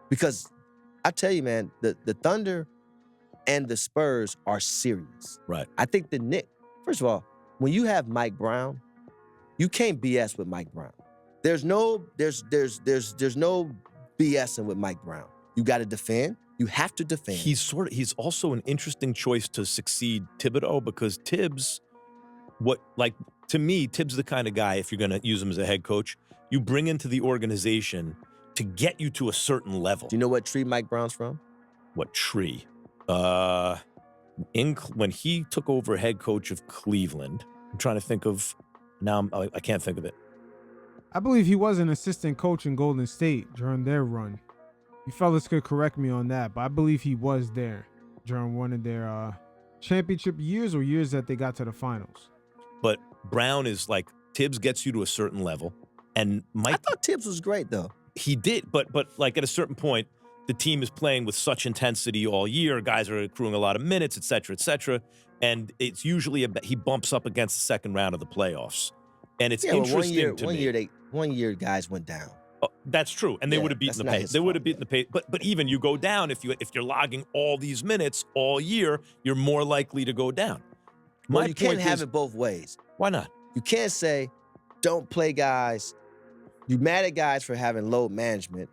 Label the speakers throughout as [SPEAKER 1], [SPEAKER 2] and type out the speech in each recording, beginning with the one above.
[SPEAKER 1] Because I tell you, man, the Thunder and the Spurs are serious.
[SPEAKER 2] Right.
[SPEAKER 1] I think the Knicks, first of all, when you have Mike Brown, you can't BS with Mike Brown. There's no BSing with Mike Brown. You got to defend. You have to defend.
[SPEAKER 2] He's also an interesting choice to succeed Thibodeau because Tibbs, to me, Tibbs is the kind of guy, if you're going to use him as a head coach, you bring into the organization to get you to a certain level.
[SPEAKER 1] Do you know what tree Mike Brown's from?
[SPEAKER 2] What tree? When he took over head coach of Cleveland, I'm trying to think of, now I can't think of it.
[SPEAKER 3] I believe he was an assistant coach in Golden State during their run. You fellas could correct me on that, but I believe he was there during one of their championship years or years that they got to the finals.
[SPEAKER 2] But Brown is like, Tibbs gets you to a certain level, and Mike.
[SPEAKER 1] I thought Tibbs was great though.
[SPEAKER 2] He did, but like at a certain point, the team is playing with such intensity all year. Guys are accruing a lot of minutes, et cetera, and it's usually he bumps up against the second round of the playoffs, and it's interesting to me.
[SPEAKER 1] One year, guys went down.
[SPEAKER 2] Oh, that's true, and they would have beaten the pace. They would have beaten the pace, but even you go down if you're logging all these minutes all year, you're more likely to go down.
[SPEAKER 1] Well, you can't have it both ways.
[SPEAKER 2] Why not?
[SPEAKER 1] You can't say, don't play guys. You mad at guys for having load management,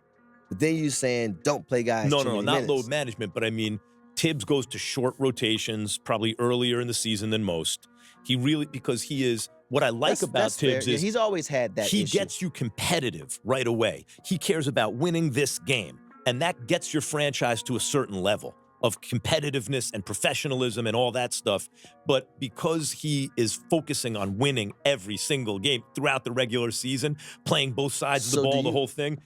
[SPEAKER 1] but then you saying don't play guys.
[SPEAKER 2] No,
[SPEAKER 1] not
[SPEAKER 2] not load management, but I mean, Tibbs goes to short rotations probably earlier in the season than most. Because he is, what I like about Tibbs is
[SPEAKER 1] he's always had that
[SPEAKER 2] he
[SPEAKER 1] issue.
[SPEAKER 2] gets you competitive right away. He cares about winning this game, and that gets your franchise to a certain level of competitiveness and professionalism and all that stuff. But because he is focusing on winning every single game throughout the regular season, playing both sides of the ball, the whole thing,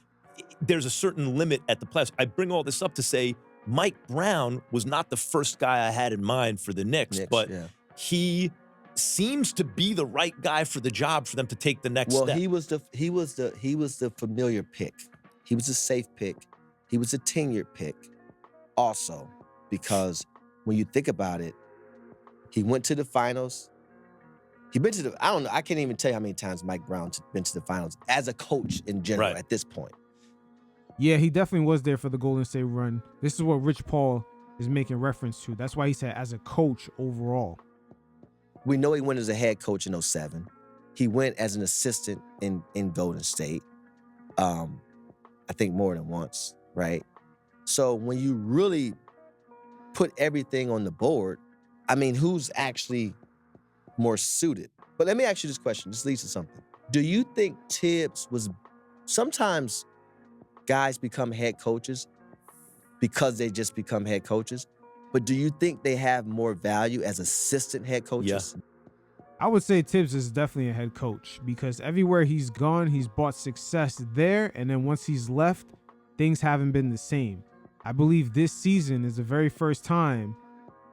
[SPEAKER 2] there's a certain limit at the playoffs. I bring all this up to say Mike Brown was not the first guy I had in mind for the Knicks, but he seems to be the right guy for the job for them to take the next step.
[SPEAKER 1] Well, he was the familiar pick. He was a safe pick. He was a tenured pick also, because when you think about it, he went to the finals. He been to the, I don't know, I can't even tell you how many times Mike Brown's been to the finals as a coach in general at this point.
[SPEAKER 3] Yeah, he definitely was there for the Golden State run. This is what Rich Paul is making reference to. That's why he said as a coach overall.
[SPEAKER 1] We know he went as a head coach in 2007. He went as an assistant in Golden State. I think more than once, right? So when you really put everything on the board, I mean, who's actually more suited? But let me ask you this question. This leads to something. Do you think Tibbs was, sometimes guys become head coaches because they just become head coaches, but do you think they have more value as assistant head coaches?
[SPEAKER 3] Yeah. I would say Tibbs is definitely a head coach because everywhere he's gone, he's brought success there. And then once he's left, things haven't been the same. I believe this season is the very first time,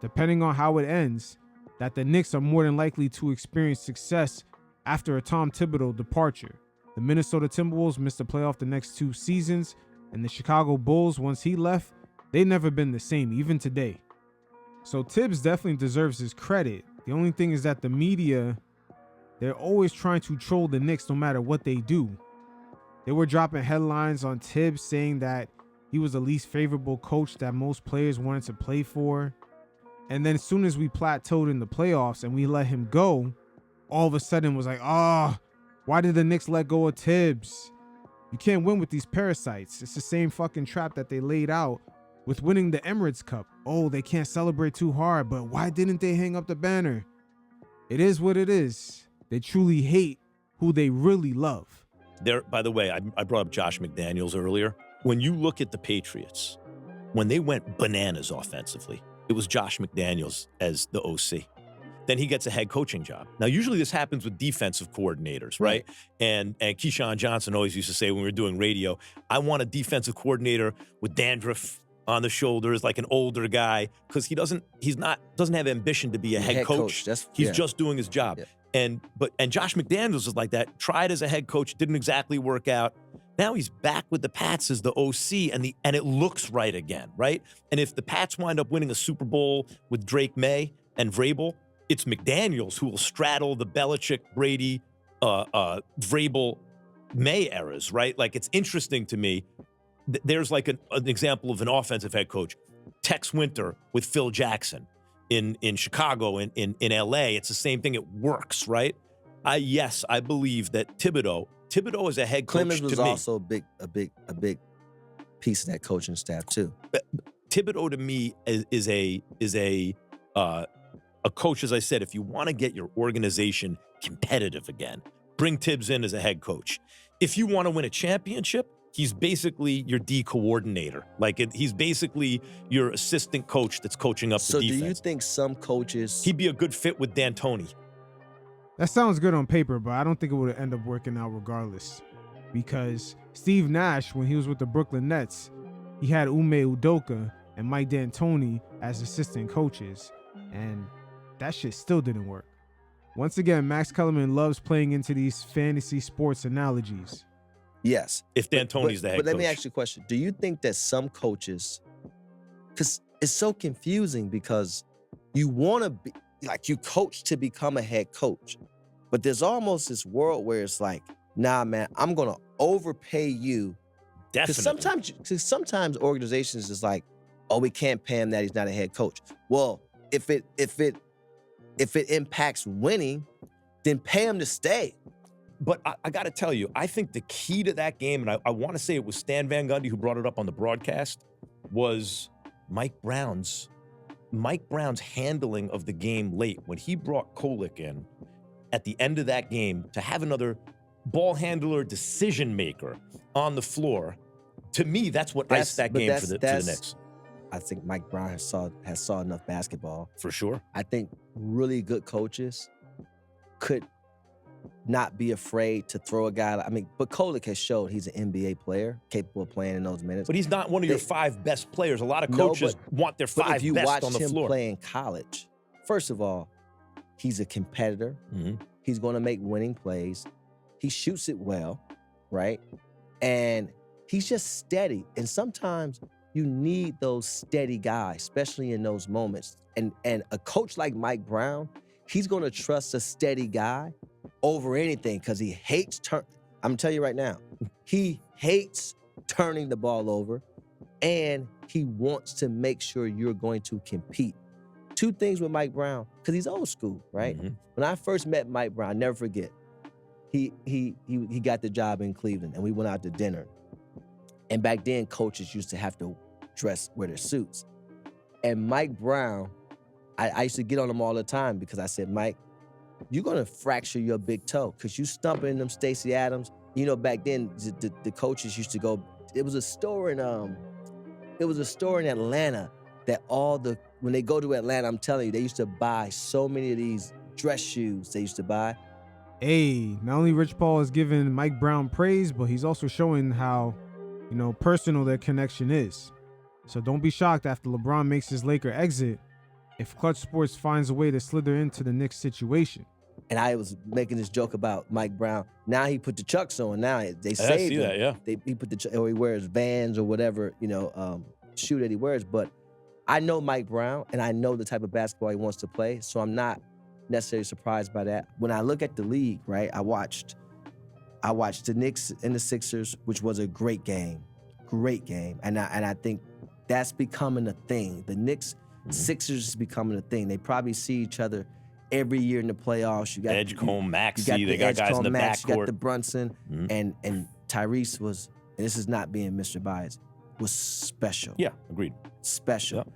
[SPEAKER 3] depending on how it ends, that the Knicks are more than likely to experience success after a Tom Thibodeau departure. The Minnesota Timberwolves missed the playoff the next 2 seasons, and the Chicago Bulls, once he left, they've never been the same, even today. So Tibbs definitely deserves his credit. The only thing is that the media, they're always trying to troll the Knicks no matter what they do. They were dropping headlines on Tibbs saying that he was the least favorable coach that most players wanted to play for. And then as soon as we plateaued in the playoffs and we let him go, all of a sudden was like, why did the Knicks let go of Tibbs? You can't win with these parasites. It's the same fucking trap that they laid out with winning the Emirates Cup. Oh, they can't celebrate too hard, but why didn't they hang up the banner? It is what it is. They truly hate who they really love.
[SPEAKER 2] By the way, I brought up Josh McDaniels earlier. When you look at the Patriots, when they went bananas offensively, it was Josh McDaniels as the OC. Then he gets a head coaching job. Now, usually this happens with defensive coordinators, right? And Keyshawn Johnson always used to say when we were doing radio, I want a defensive coordinator with dandruff on the shoulders, like an older guy, because he doesn't have ambition to be a head coach. He's just doing his job. And Josh McDaniels is like that. Tried as a head coach, didn't exactly work out. Now he's back with the Pats as the OC, and it looks right again, right? And if the Pats wind up winning a Super Bowl with Drake May and Vrabel, it's McDaniels who will straddle the Belichick, Brady, Vrabel, May eras, right? Like, it's interesting to me. there's like an example of an offensive head coach. Tex Winter with Phil Jackson in Chicago, in LA. It's the same thing. It works, right? Yes, I believe that Thibodeau as a head coach
[SPEAKER 1] Clemens was
[SPEAKER 2] to me,
[SPEAKER 1] also a big piece of that coaching staff too.
[SPEAKER 2] Thibodeau to me is a coach, as I said, if you want to get your organization competitive again, bring Tibbs in as a head coach. If you want to win a championship, he's basically your D coordinator. He's basically your assistant coach that's coaching up the defense.
[SPEAKER 1] So do you think some coaches...
[SPEAKER 2] He'd be a good fit with D'Antoni.
[SPEAKER 3] That sounds good on paper, but I don't think it would end up working out regardless. Because Steve Nash, when he was with the Brooklyn Nets, he had Ume Udoka and Mike D'Antoni as assistant coaches, and that shit still didn't work. Once again, Max Kellerman loves playing into these fantasy sports analogies.
[SPEAKER 1] Yes.
[SPEAKER 2] If D'Antoni's the head coach.
[SPEAKER 1] But let me ask you a question. Do you think that some coaches... Because it's so confusing because you want to be... Like, you coach to become a head coach. But there's almost this world where it's like, nah, man, I'm going to overpay you.
[SPEAKER 2] Definitely.
[SPEAKER 1] Because sometimes organizations is like, oh, we can't pay him that he's not a head coach. Well, if it impacts winning, then pay him to stay.
[SPEAKER 2] But I got to tell you, I think the key to that game, and I want to say it was Stan Van Gundy who brought it up on the broadcast, was Mike Brown's handling of the game late. When he brought Kolick in at the end of that game to have another ball handler, decision maker on the floor, to me, that's what iced that game for the Knicks.
[SPEAKER 1] I think Mike Brown has saw enough basketball.
[SPEAKER 2] For sure.
[SPEAKER 1] I think really good coaches could not be afraid to throw a guy. But Kolick has showed he's an NBA player, capable of playing in those minutes.
[SPEAKER 2] But he's not one of your 5 best players. A lot of coaches want their 5 best on the floor.
[SPEAKER 1] But if you watch him play in college, first of all, he's a competitor.
[SPEAKER 2] Mm-hmm.
[SPEAKER 1] He's going to make winning plays. He shoots it well, right? And he's just steady. And sometimes you need those steady guys, especially in those moments. And a coach like Mike Brown, he's going to trust a steady guy over anything because he hates I'm telling you right now, he hates turning the ball over, and he wants to make sure you're going to compete. 2 things with Mike Brown, because he's old school, right?
[SPEAKER 2] Mm-hmm.
[SPEAKER 1] When I first met Mike Brown, I'll never forget, he got the job in Cleveland, and we went out to dinner. And back then, coaches used to have to wear their suits. And Mike Brown, I used to get on him all the time because I said, Mike, you're going to fracture your big toe because you stumping in them Stacey Adams. You know, back then, the coaches used to go, it was a store in Atlanta that when they go to Atlanta, I'm telling you, they used to buy so many of these dress shoes they used to buy.
[SPEAKER 3] Hey, not only Rich Paul is giving Mike Brown praise, but he's also showing how, personal their connection is. So don't be shocked after LeBron makes his Laker exit if Clutch Sports finds a way to slither into the Knicks situation.
[SPEAKER 1] And I was making this joke about Mike Brown. Now he put the Chucks on. Now they saved him.
[SPEAKER 2] That, yeah.
[SPEAKER 1] He put or he wears Vans or whatever, shoe that he wears. But I know Mike Brown, and I know the type of basketball he wants to play, so I'm not necessarily surprised by that. When I look at the league, right, I watched the Knicks and the Sixers, which was a great game, and I think that's becoming a thing. The Knicks, Sixers is becoming a thing. They probably see each other every year in the playoffs. You got
[SPEAKER 2] Edgecombe, Maxey, they got guys in the backcourt.
[SPEAKER 1] You got the Brunson, and Tyrese was, and this is not being Mr. Bias, was special.
[SPEAKER 2] Yeah, agreed.
[SPEAKER 1] Special.
[SPEAKER 2] Yeah.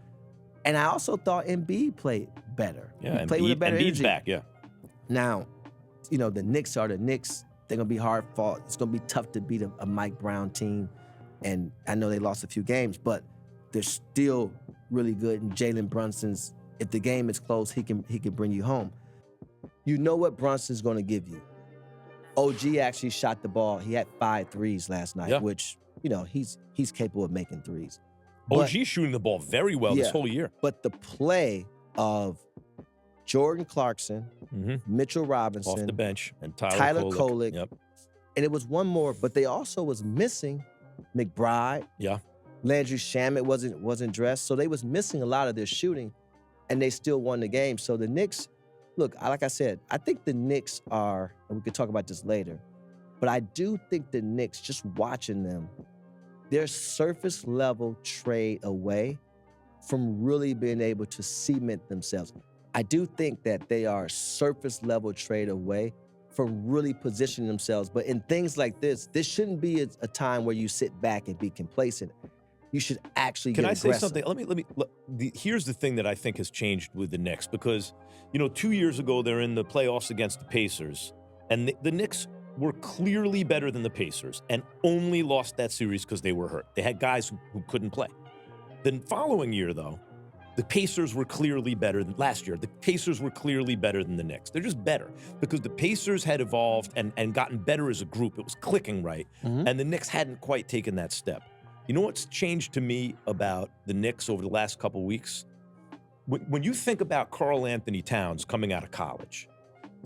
[SPEAKER 1] And I also thought Embiid played better.
[SPEAKER 2] Yeah,
[SPEAKER 1] he played with a better
[SPEAKER 2] Embiid's
[SPEAKER 1] energy.
[SPEAKER 2] back, yeah.
[SPEAKER 1] Now, the Knicks are the Knicks. They're going to be hard fought. It's going to be tough to beat a Mike Brown team. And I know they lost a few games, but they're still really good. And Jalen Brunson's, if the game is close, he can bring you home. You know what Brunson's going to give you. OG actually shot the ball. He had 5 threes last night, which, he's capable of making threes.
[SPEAKER 2] But, OG shooting the ball very well this whole year.
[SPEAKER 1] But the play Jordan Clarkson, Mitchell Robinson,
[SPEAKER 2] off the bench, and
[SPEAKER 1] Tyler Kolick.
[SPEAKER 2] Yep.
[SPEAKER 1] And it was one more, but they also was missing McBride.
[SPEAKER 2] Yeah.
[SPEAKER 1] Landry Shamet wasn't dressed, so they was missing a lot of their shooting, and they still won the game. So the Knicks, look, like I said, I think the Knicks are, and we could talk about this later, but I do think the Knicks, just watching them, they're surface level trade away from really being able to cement themselves. I do think that they are surface level trade away from really positioning themselves. But in things like this shouldn't be a time where you sit back and be complacent. You should actually
[SPEAKER 2] Can
[SPEAKER 1] get
[SPEAKER 2] I say
[SPEAKER 1] aggressive.
[SPEAKER 2] something? Here's the thing that I think has changed with the Knicks, because, 2 years ago, they're in the playoffs against the Pacers, and the Knicks were clearly better than the Pacers and only lost that series because they were hurt. They had guys who couldn't play. The following year, though, the Pacers were clearly better than last year. The Pacers were clearly better than the Knicks. They're just better because the Pacers had evolved and gotten better as a group. It was clicking right, and the Knicks hadn't quite taken that step. You know what's changed to me about the Knicks over the last couple weeks? When you think about Karl Anthony Towns coming out of college,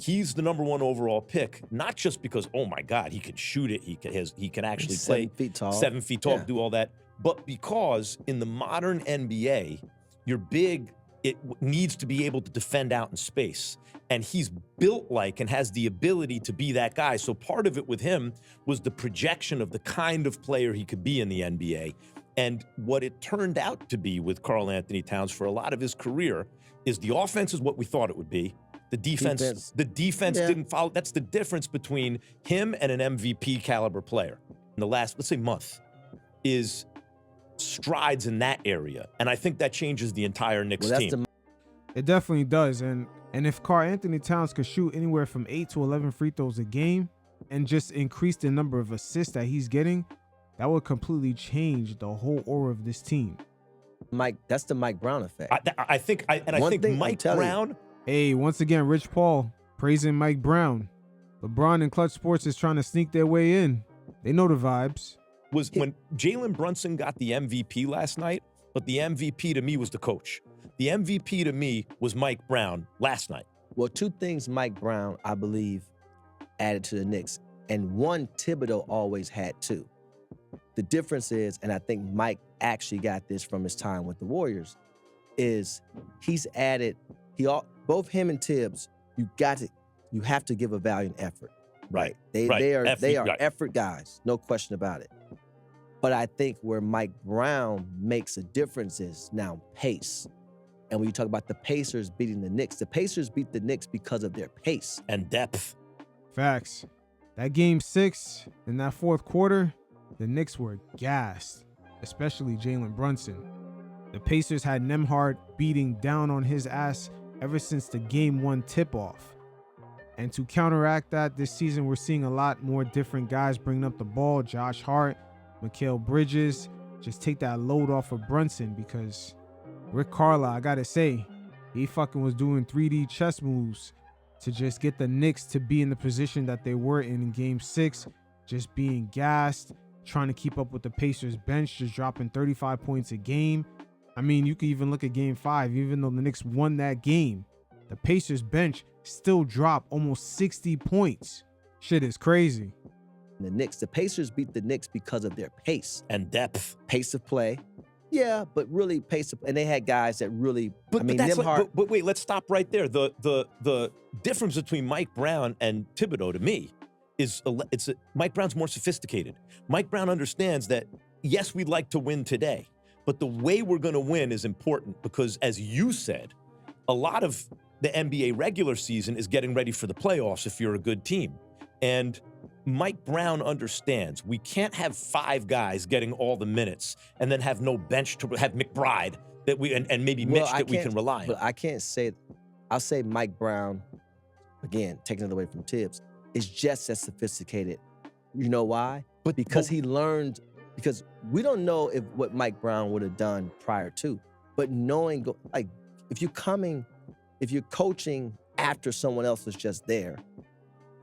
[SPEAKER 2] he's the number 1 overall pick, not just because, oh my God, he can shoot it, he can actually play
[SPEAKER 1] 7 feet tall,
[SPEAKER 2] 7 feet tall,
[SPEAKER 1] Yeah.
[SPEAKER 2] do all that, but because in the modern NBA, you're big, it needs to be able to defend out in space. And he's built like and has the ability to be that guy. So part of it with him was the projection of the kind of player he could be in the NBA. And what it turned out to be with Karl Anthony Towns for a lot of his career is the offense is what we thought it would be. The defense.
[SPEAKER 1] Yeah.
[SPEAKER 2] Didn't follow. That's the difference between him and an MVP caliber player in the last, let's say, month, is strides in that area. And I think that changes the entire Knicks team.
[SPEAKER 3] It definitely does. And if Karl Anthony Towns could shoot anywhere from 8 to 11 free throws a game and just increase the number of assists that he's getting, that would completely change the whole aura of this team.
[SPEAKER 1] Mike, that's the Mike Brown effect.
[SPEAKER 2] I think Mike Brown.
[SPEAKER 3] Hey, once again, Rich Paul praising Mike Brown. LeBron and Klutch Sports is trying to sneak their way in. They know the vibes.
[SPEAKER 2] Was when Jalen Brunson got the MVP last night, but the MVP to me was the coach. The MVP to me was Mike Brown last night.
[SPEAKER 1] Well, 2 things Mike Brown, I believe, added to the Knicks, and one Thibodeau always had too. The difference is, and I think Mike actually got this from his time with the Warriors, is he's added, both him and Tibbs, you have to give a valiant effort.
[SPEAKER 2] Right.
[SPEAKER 1] They are effort guys, no question about it. But I think where Mike Brown makes a difference is now pace. And when you talk about the Pacers beating the Knicks, the Pacers beat the Knicks because of their pace
[SPEAKER 2] and depth.
[SPEAKER 3] Facts. That game 6 in that fourth quarter, the Knicks were gassed, especially Jalen Brunson. The Pacers had Nembhard beating down on his ass ever since the game 1 tip-off. And to counteract that, this season we're seeing a lot more different guys bringing up the ball. Josh Hart, Mikal Bridges, just take that load off of Brunson, because Rick Carlisle, I gotta say, he fucking was doing 3D chess moves to just get the Knicks to be in the position that they were in game 6, just being gassed, trying to keep up with the Pacers bench, just dropping 35 points a game. I mean, you could even look at game 5, even though the Knicks won that game, the Pacers bench still dropped almost 60 points. Shit is crazy.
[SPEAKER 1] The Pacers beat the Knicks because of their pace.
[SPEAKER 2] And depth.
[SPEAKER 1] Pace of play. Yeah, but really pace of, and they had guys that really,
[SPEAKER 2] but wait, let's stop right there. The difference between Mike Brown and Thibodeau to me is Mike Brown's more sophisticated. Mike Brown understands that, yes, we'd like to win today, but the way we're going to win is important because, as you said, a lot of the NBA regular season is getting ready for the playoffs if you're a good team. And Mike Brown understands we can't have 5 guys getting all the minutes and then have no bench to have McBride that we and maybe Mitch that we can rely on.
[SPEAKER 1] But I can't say, I'll say Mike Brown, again, taking it away from Tibbs, is just as sophisticated. You know why? Because he learned, because we don't know what Mike Brown would have done prior to, but knowing, like, if you're coaching after someone else was just there,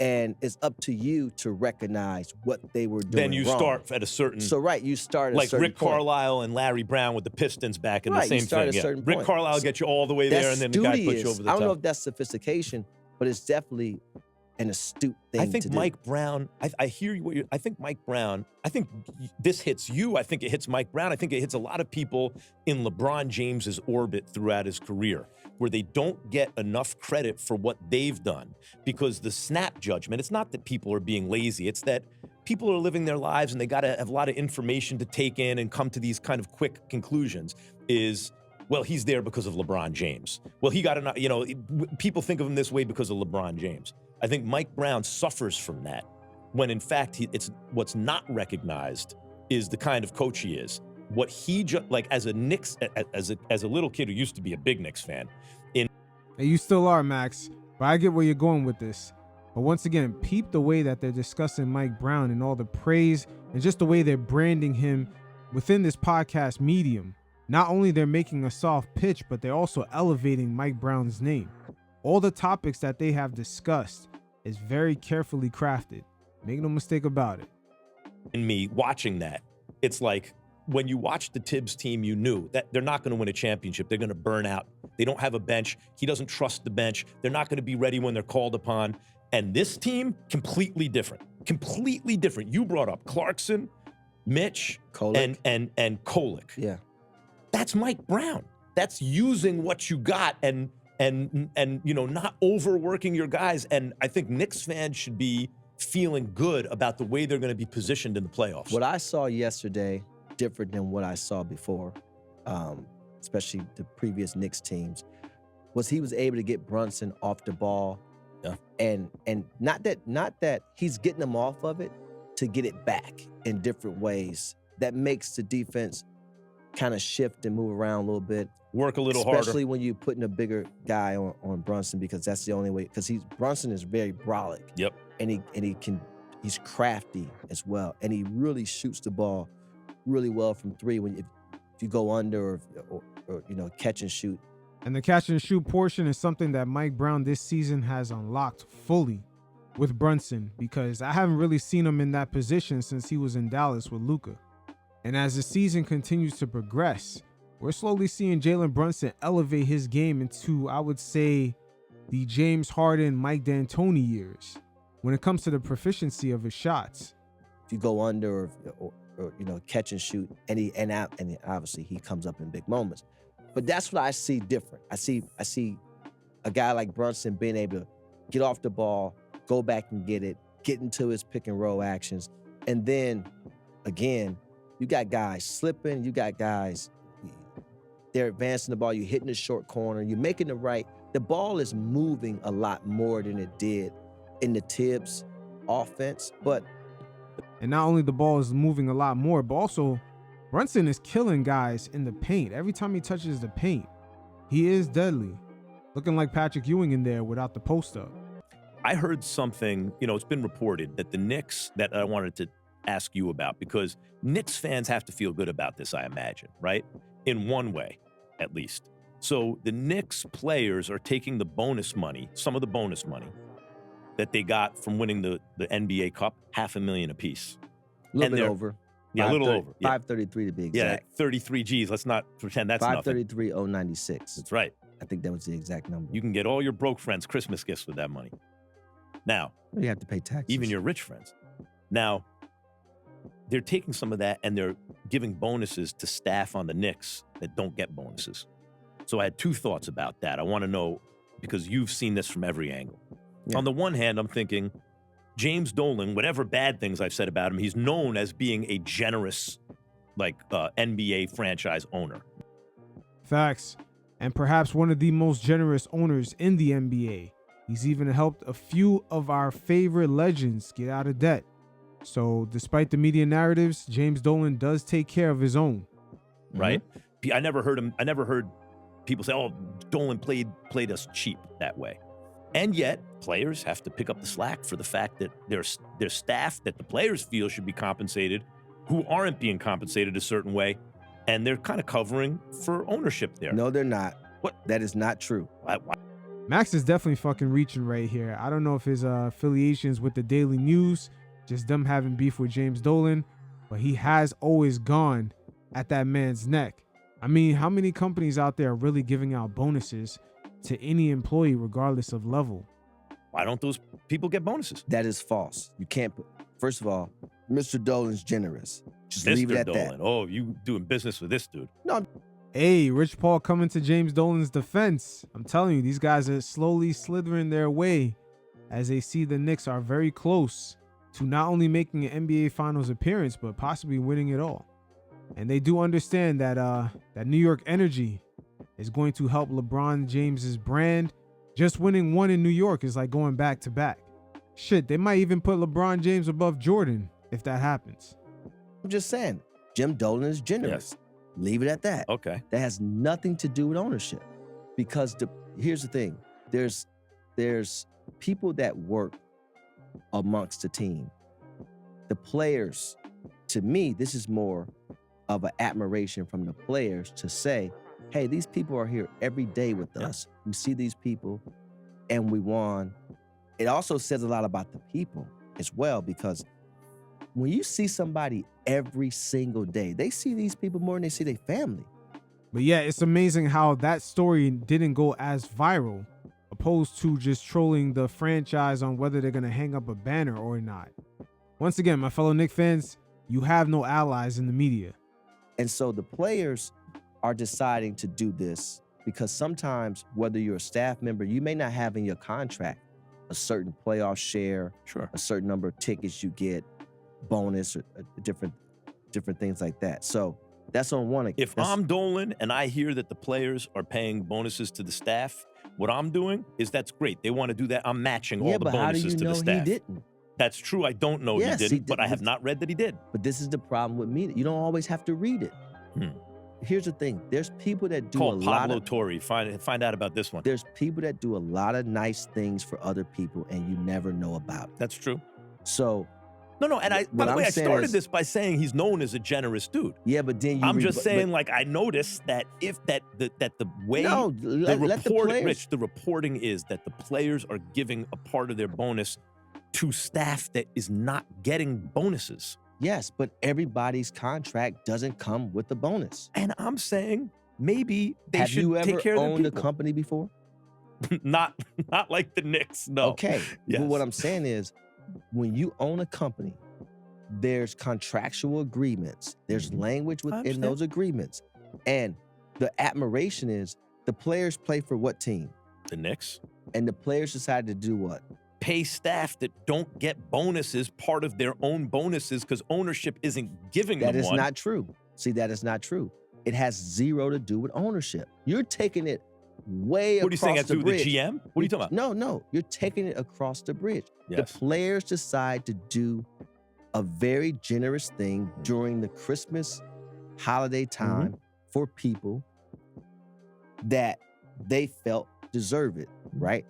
[SPEAKER 1] and it's up to you to recognize what they were doing.
[SPEAKER 2] Then you
[SPEAKER 1] wrong.
[SPEAKER 2] Start at a certain.
[SPEAKER 1] So you start at
[SPEAKER 2] like
[SPEAKER 1] a certain
[SPEAKER 2] Rick Carlisle and Larry Brown with the Pistons back in the same thing.
[SPEAKER 1] At a certain
[SPEAKER 2] Rick
[SPEAKER 1] point.
[SPEAKER 2] Carlisle get you all the way there, and then the guy puts you over the top.
[SPEAKER 1] I don't know if that's sophistication, but it's definitely an astute thing.
[SPEAKER 2] I think
[SPEAKER 1] to do.
[SPEAKER 2] Mike Brown. I hear you. I think Mike Brown. I think this hits you. I think it hits Mike Brown. I think it hits a lot of people in LeBron James's orbit throughout his career, where they don't get enough credit for what they've done because the snap judgment. It's not that people are being lazy. It's that people are living their lives and they got to have a lot of information to take in and come to these kind of quick conclusions is, well, he's there because of LeBron James. Well, he got to, people think of him this way because of LeBron James. I think Mike Brown suffers from that when in fact it's what's not recognized is the kind of coach he is. What he like as a Knicks, as a little kid who used to be a big Knicks fan.
[SPEAKER 3] And you still are, Max, but I get where you're going with this. But once again, peep the way that they're discussing Mike Brown and all the praise and just the way they're branding him within this podcast medium. Not only they're making a soft pitch, but they're also elevating Mike Brown's name. All the topics that they have discussed is very carefully crafted. Make no mistake about it.
[SPEAKER 2] In me watching that, it's like when you watch the Tibbs team, you knew that they're not going to win a championship. They're going to burn out. They don't have a bench. He doesn't trust the bench. They're not going to be ready when they're called upon. And this team, completely different. Completely different. You brought up Clarkson, Mitch,
[SPEAKER 1] Kolek.
[SPEAKER 2] and Kolek.
[SPEAKER 1] Yeah.
[SPEAKER 2] That's Mike Brown. That's using what you got and not overworking your guys. And I think Knicks fans should be feeling good about the way they're going to be positioned in the playoffs.
[SPEAKER 1] What I saw yesterday, different than what I saw before, especially the previous Knicks teams, was he was able to get Brunson off the ball.
[SPEAKER 2] Yeah.
[SPEAKER 1] And not that he's getting them off of it, to get it back in different ways that makes the defense kind of shift and move around a little bit.
[SPEAKER 2] Work a little harder.
[SPEAKER 1] Especially when you're putting a bigger guy on Brunson, because that's the only way, because Brunson is very brolic.
[SPEAKER 2] Yep.
[SPEAKER 1] And he's crafty as well. And he really shoots the ball really well from three if you go under or catch and shoot.
[SPEAKER 3] And the catch and shoot portion is something that Mike Brown this season has unlocked fully with Brunson, because I haven't really seen him in that position since he was in Dallas with Luka. And as the season continues to progress, we're slowly seeing Jalen Brunson elevate his game into, I would say, the James Harden, Mike D'Antoni years when it comes to the proficiency of his shots.
[SPEAKER 1] If you go under or catch and shoot, and obviously he comes up in big moments. But that's what I see different. I see a guy like Brunson being able to get off the ball, go back and get into his pick and roll actions. And then, again, you got guys slipping, you got guys, they're advancing the ball, you're hitting the short corner, you're making the ball is moving a lot more than it did in the Tibbs offense.
[SPEAKER 3] And not only the ball is moving a lot more, but also Brunson is killing guys in the paint. Every time he touches the paint, he is deadly. Looking like Patrick Ewing in there without the post up.
[SPEAKER 2] I heard something, it's been reported that the Knicks, that I wanted to ask you about, because Knicks fans have to feel good about this, I imagine, right? In one way, at least. So the Knicks players are taking the bonus money, some of the bonus money that they got from winning the NBA Cup, $500,000 apiece.
[SPEAKER 1] A little bit over.
[SPEAKER 2] Yeah, a little over. Yeah.
[SPEAKER 1] 533 to be exact.
[SPEAKER 2] Yeah, 33 G's. Let's not pretend that's nothing.
[SPEAKER 1] 533,096.
[SPEAKER 2] That's right.
[SPEAKER 1] I think that was the exact number.
[SPEAKER 2] You can get all your broke friends Christmas gifts with that money. Now,
[SPEAKER 1] you have to pay taxes.
[SPEAKER 2] Even your rich friends. Now, they're taking some of that and they're giving bonuses to staff on the Knicks that don't get bonuses. So I had two thoughts about that. I want to know, because you've seen this from every angle. Yeah. On the one hand, I'm thinking, James Dolan, whatever bad things I've said about him, he's known as being a generous, NBA franchise owner.
[SPEAKER 3] Facts. And perhaps one of the most generous owners in the NBA. He's even helped a few of our favorite legends get out of debt. So despite the media narratives, James Dolan does take care of his own.
[SPEAKER 2] Right? Mm-hmm. I never heard people say, oh, Dolan played us cheap that way. And yet, players have to pick up the slack for the fact that there's staff that the players feel should be compensated who aren't being compensated a certain way, and they're kind of covering for ownership there.
[SPEAKER 1] No, they're not.
[SPEAKER 2] What?
[SPEAKER 1] That is not true.
[SPEAKER 2] Why?
[SPEAKER 3] Max is definitely fucking reaching right here. I don't know if his affiliations with the Daily News, just them having beef with James Dolan, but he has always gone at that man's neck. I mean, how many companies out there are really giving out bonuses to any employee regardless of level?
[SPEAKER 2] Why don't those people get bonuses?
[SPEAKER 1] That is false. You can't put, first of all, Mr. Dolan's generous. Just
[SPEAKER 2] Mr.
[SPEAKER 1] leave it at
[SPEAKER 2] Dolan.
[SPEAKER 1] that.
[SPEAKER 2] Oh, you doing business with this dude.
[SPEAKER 1] No.
[SPEAKER 3] Hey, Rich Paul coming to James Dolan's defense. I'm telling you, these guys are slowly slithering their way as they see the Knicks are very close to not only making an NBA Finals appearance, but possibly winning it all. And they do understand that that New York energy is going to help LeBron James's brand. Just winning one in New York is like going back to back. Shit, they might even put LeBron James above Jordan if that happens.
[SPEAKER 1] I'm just saying, Jim Dolan is generous.
[SPEAKER 2] Yes.
[SPEAKER 1] Leave it at that.
[SPEAKER 2] Okay.
[SPEAKER 1] That has nothing to do with ownership. Because here's the thing. There's people that work amongst the team. The players, to me, this is more of an admiration from the players to say, hey, these people are here every day with us. We see these people and we won. It also says a lot about the people as well, because when you see somebody every single day, they see these people more than they see their family.
[SPEAKER 3] But yeah, it's amazing how that story didn't go as viral, opposed to just trolling the franchise on whether they're going to hang up a banner or not. Once again, my fellow Knicks fans, you have no allies in the media.
[SPEAKER 1] And so the players are deciding to do this because sometimes, whether you're a staff member, you may not have in your contract a certain playoff share,
[SPEAKER 2] Sure.
[SPEAKER 1] a certain number of tickets you get, bonus, or different things like that. So that's on one.
[SPEAKER 2] If I'm Dolan and I hear that the players are paying bonuses to the staff, what I'm doing is that's great. They want to do that. I'm matching all the
[SPEAKER 1] but how do
[SPEAKER 2] bonuses
[SPEAKER 1] you
[SPEAKER 2] to
[SPEAKER 1] know
[SPEAKER 2] the staff.
[SPEAKER 1] he didn't?
[SPEAKER 2] That's true. I don't know
[SPEAKER 1] Yes,
[SPEAKER 2] he
[SPEAKER 1] he
[SPEAKER 2] didn't,
[SPEAKER 1] did-
[SPEAKER 2] but I have not read that he did.
[SPEAKER 1] But this is the problem with media. You don't always have to read it. Here's the thing. There's people that do
[SPEAKER 2] Call
[SPEAKER 1] a lot
[SPEAKER 2] Pablo
[SPEAKER 1] of
[SPEAKER 2] Torre. Find out about this one.
[SPEAKER 1] there's people that do a lot of nice things for other people and you never know about it.
[SPEAKER 2] That's true.
[SPEAKER 1] So
[SPEAKER 2] No, and by
[SPEAKER 1] What
[SPEAKER 2] the
[SPEAKER 1] I'm
[SPEAKER 2] way, I
[SPEAKER 1] saying
[SPEAKER 2] started
[SPEAKER 1] is-
[SPEAKER 2] this by saying he's known as a generous dude.
[SPEAKER 1] yeah, but then you
[SPEAKER 2] I'm
[SPEAKER 1] read-
[SPEAKER 2] just
[SPEAKER 1] but-
[SPEAKER 2] saying, like, I noticed that that the way
[SPEAKER 1] no,
[SPEAKER 2] the
[SPEAKER 1] let the
[SPEAKER 2] report,
[SPEAKER 1] players.
[SPEAKER 2] Rich, the reporting is that the players are giving a part of their bonus to staff that is not getting bonuses.
[SPEAKER 1] Yes, but everybody's contract doesn't come with a bonus.
[SPEAKER 2] And I'm saying maybe they
[SPEAKER 1] Have
[SPEAKER 2] should
[SPEAKER 1] you ever
[SPEAKER 2] take care of
[SPEAKER 1] owned
[SPEAKER 2] their
[SPEAKER 1] a
[SPEAKER 2] people.
[SPEAKER 1] company before?
[SPEAKER 2] not like the Knicks, no.
[SPEAKER 1] Okay.
[SPEAKER 2] Yes.
[SPEAKER 1] But what I'm saying is, when you own a company, there's contractual agreements. There's language within
[SPEAKER 2] understand.
[SPEAKER 1] those agreements. And the admiration is the players play for what team?
[SPEAKER 2] The Knicks
[SPEAKER 1] And the players decided to do what?
[SPEAKER 2] pay staff that don't get bonuses part of their own bonuses because ownership isn't giving
[SPEAKER 1] That
[SPEAKER 2] them
[SPEAKER 1] is
[SPEAKER 2] one.
[SPEAKER 1] not true. See, that is not true. It has zero to do with ownership. You're taking it way
[SPEAKER 2] What are you
[SPEAKER 1] across
[SPEAKER 2] saying?
[SPEAKER 1] the
[SPEAKER 2] That's with
[SPEAKER 1] bridge.
[SPEAKER 2] the GM? What are you talking about?
[SPEAKER 1] No. You're taking it across the bridge.
[SPEAKER 2] Yes.
[SPEAKER 1] The players decide to do a very generous thing during the Christmas holiday time for people that they felt deserve it, right?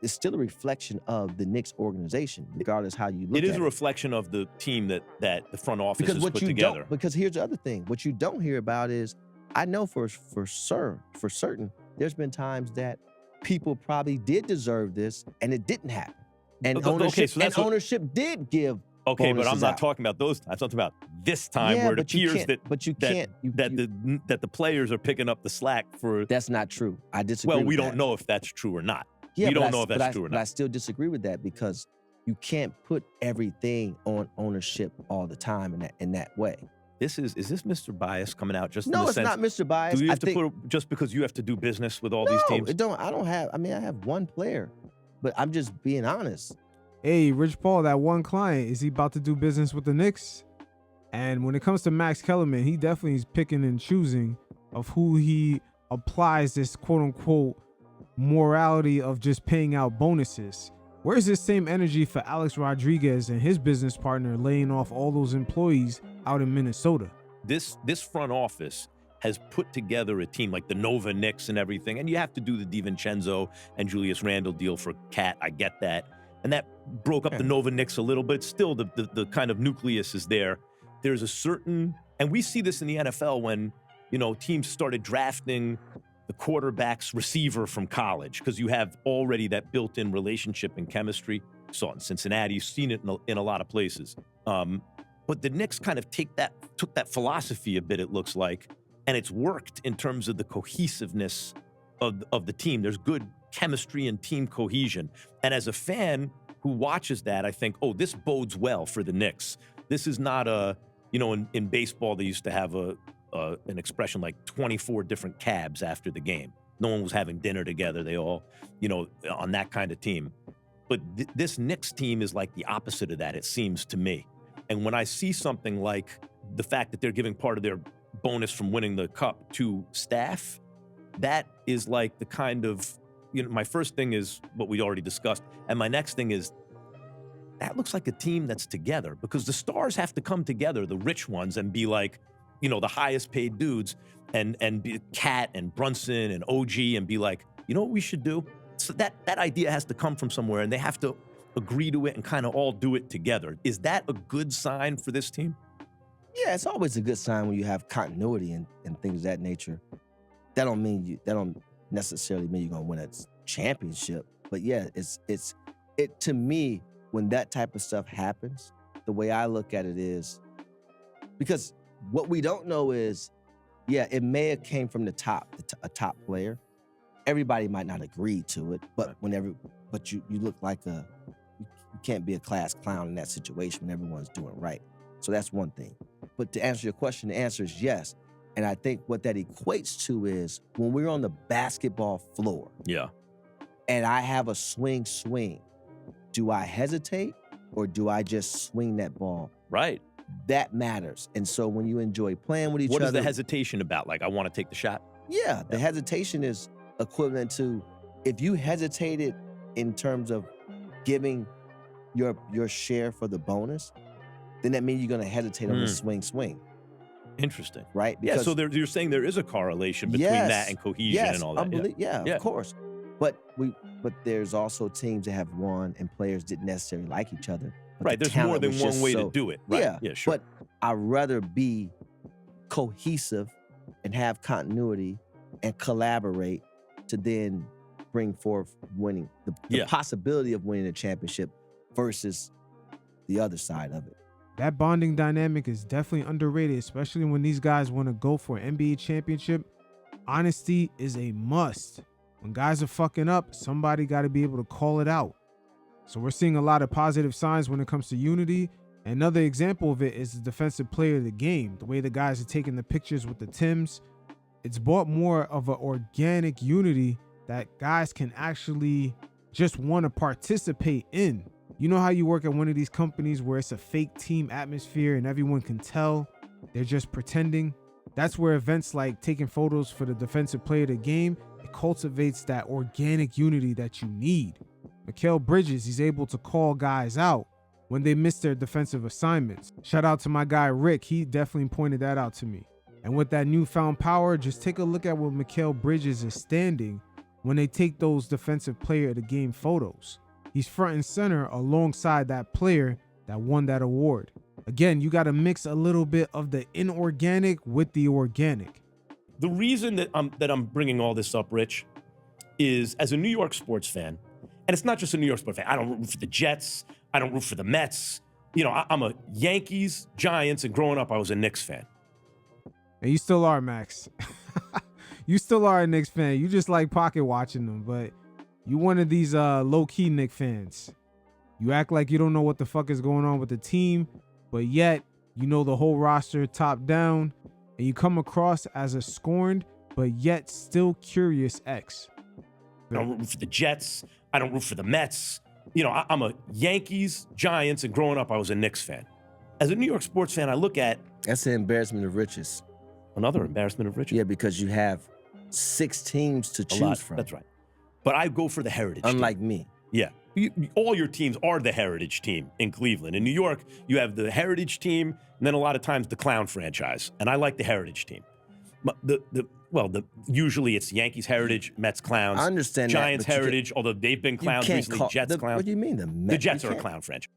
[SPEAKER 1] It's still a reflection of the Knicks organization, regardless how you look at it.
[SPEAKER 2] It is a reflection of the team that the front office
[SPEAKER 1] Because
[SPEAKER 2] has
[SPEAKER 1] what
[SPEAKER 2] put
[SPEAKER 1] you
[SPEAKER 2] together.
[SPEAKER 1] don't, because here's the other thing. What you don't hear about is, I know for certain, there's been times that people probably did deserve this and it didn't happen. And
[SPEAKER 2] Okay,
[SPEAKER 1] ownership,
[SPEAKER 2] so that's
[SPEAKER 1] and
[SPEAKER 2] what-
[SPEAKER 1] ownership did give.
[SPEAKER 2] Okay, but I'm
[SPEAKER 1] bonuses
[SPEAKER 2] not
[SPEAKER 1] out.
[SPEAKER 2] talking about those. I'm talking about this time
[SPEAKER 1] Yeah,
[SPEAKER 2] where it
[SPEAKER 1] but you
[SPEAKER 2] appears
[SPEAKER 1] can't-
[SPEAKER 2] that
[SPEAKER 1] but you
[SPEAKER 2] that,
[SPEAKER 1] can't- you-
[SPEAKER 2] that
[SPEAKER 1] you-
[SPEAKER 2] the players are picking up the slack for.
[SPEAKER 1] That's not true. I disagree.
[SPEAKER 2] Well,
[SPEAKER 1] with
[SPEAKER 2] we
[SPEAKER 1] that.
[SPEAKER 2] don't know if that's true or not.
[SPEAKER 1] Yeah,
[SPEAKER 2] we
[SPEAKER 1] but
[SPEAKER 2] don't know if
[SPEAKER 1] but
[SPEAKER 2] that's true or
[SPEAKER 1] But I
[SPEAKER 2] not.
[SPEAKER 1] still disagree with that because you can't put everything on ownership all the time in that way.
[SPEAKER 2] Is this Mr. Bias coming out just in
[SPEAKER 1] No,
[SPEAKER 2] the
[SPEAKER 1] it's
[SPEAKER 2] sense?
[SPEAKER 1] not Mr. Bias.
[SPEAKER 2] Do you
[SPEAKER 1] I
[SPEAKER 2] have to
[SPEAKER 1] think,
[SPEAKER 2] put just because you have to do business with all
[SPEAKER 1] no,
[SPEAKER 2] these teams?
[SPEAKER 1] it don't. I don't have. I mean, I have one player, but I'm just being honest.
[SPEAKER 3] Hey, Rich Paul, that one client, is he about to do business with the Knicks? And when it comes to Max Kellerman, he definitely is picking and choosing of who he applies this quote unquote morality of just paying out bonuses. Where's this same energy for Alex Rodriguez and his business partner laying off all those employees out in Minnesota?
[SPEAKER 2] This front office has put together a team like the Nova Knicks and everything, and you have to do the DiVincenzo and Julius Randle deal for Cat. I get that, and that broke up the Nova Knicks a little, but it's still the kind of nucleus is there. There's a certain, and we see this in the NFL when teams started drafting the quarterback's receiver from college because you have already that built-in relationship and chemistry. You saw it in Cincinnati, you've seen it in a lot of places. But the Knicks kind of took that philosophy a bit, it looks like, and it's worked in terms of the cohesiveness of the team. There's good chemistry and team cohesion. And as a fan who watches that, I think, oh, this bodes well for the Knicks. This is not in baseball, they used to have an expression like 24 different cabs after the game. No one was having dinner together. They all, on that kind of team. But this Knicks team is like the opposite of that, it seems to me. And when I see something like the fact that they're giving part of their bonus from winning the cup to staff, that is like the kind of, my first thing is what we already discussed. And my next thing is, that looks like a team that's together, because the stars have to come together, the rich ones, and be like, the highest paid dudes, and be Cat and Brunson and OG, and be like, you know what we should do? So that idea has to come from somewhere, and they have to agree to it and kind of all do it together. Is that a good sign for this team?
[SPEAKER 1] Yeah, it's always a good sign when you have continuity and things of that nature. That don't necessarily mean you're gonna win a championship. But yeah, it to me, when that type of stuff happens, the way I look at it is, because what we don't know is, yeah, it may have came from the top, a top player. Everybody might not agree to it, but but you look like you can't be a class clown in that situation when everyone's doing right. So that's one thing. But to answer your question, the answer is yes. And I think what that equates to is when we're on the basketball floor,
[SPEAKER 2] yeah,
[SPEAKER 1] and I have a swing, do I hesitate or do I just swing that ball?
[SPEAKER 2] Right.
[SPEAKER 1] That matters. And so when you enjoy playing with each other.
[SPEAKER 2] What is the hesitation about? Like, I want to take the shot?
[SPEAKER 1] Yeah, the hesitation is equivalent to, if you hesitated in terms of giving your share for the bonus, then that means you're going to hesitate on the swing.
[SPEAKER 2] Interesting.
[SPEAKER 1] Right?
[SPEAKER 2] Because, yeah, so you're saying there is a correlation between that and cohesion and all that.
[SPEAKER 1] Yeah, of course. But there's also teams that have won and players didn't necessarily like each other.
[SPEAKER 2] Right, there's more than one way to do it. Right.
[SPEAKER 1] Yeah,
[SPEAKER 2] sure.
[SPEAKER 1] But I'd rather be cohesive and have continuity and collaborate to then bring forth winning, the possibility of winning a championship versus the other side of it.
[SPEAKER 3] That bonding dynamic is definitely underrated, especially when these guys want to go for an NBA championship. Honesty is a must. When guys are fucking up, somebody got to be able to call it out. So we're seeing a lot of positive signs when it comes to unity. Another example of it is the defensive player of the game. The way the guys are taking the pictures with the Tims. It's brought more of an organic unity that guys can actually just want to participate in. You know how you work at one of these companies where it's a fake team atmosphere and everyone can tell they're just pretending? That's where events like taking photos for the defensive player of the game, it cultivates that organic unity that you need. Mikal Bridges, he's able to call guys out when they miss their defensive assignments. Shout out to my guy Rick, he definitely pointed that out to me. And with that newfound power, just take a look at where Mikal Bridges is standing when they take those defensive player of the game photos. He's front and center alongside that player that won that award. Again, you got to mix a little bit of the inorganic with the organic.
[SPEAKER 2] The reason that I'm bringing all this up, Rich, is as a New York sports fan, and it's not just a New York sports fan. I don't root for the Jets. I don't root for the Mets. I'm a Yankees, Giants, and growing up, I was a Knicks fan.
[SPEAKER 3] And you still are, Max. You still are a Knicks fan. You just like pocket watching them, but you one of these low-key Knicks fans. You act like you don't know what the fuck is going on with the team, but yet you know the whole roster top down, and you come across as a scorned but yet still curious ex.
[SPEAKER 2] I don't root for the Jets. I don't root for the Mets. I'm a Yankees, Giants, and growing up, I was a Knicks fan. As a New York sports fan, I look at...
[SPEAKER 1] That's an embarrassment of riches.
[SPEAKER 2] Another embarrassment of riches?
[SPEAKER 1] Yeah, because you have 6 teams to choose from.
[SPEAKER 2] That's right. But I go for the heritage
[SPEAKER 1] Unlike
[SPEAKER 2] team.
[SPEAKER 1] me.
[SPEAKER 2] Yeah. All your teams are the heritage team in Cleveland. In New York, you have the heritage team, and then a lot of times the clown franchise. And I like the heritage team. Usually it's Yankees heritage, Mets clowns.
[SPEAKER 1] I understand
[SPEAKER 2] Giants
[SPEAKER 1] that,
[SPEAKER 2] heritage, although they've been clowns recently, Jets clowns.
[SPEAKER 1] What do you mean?
[SPEAKER 2] The Jets are a clown franchise.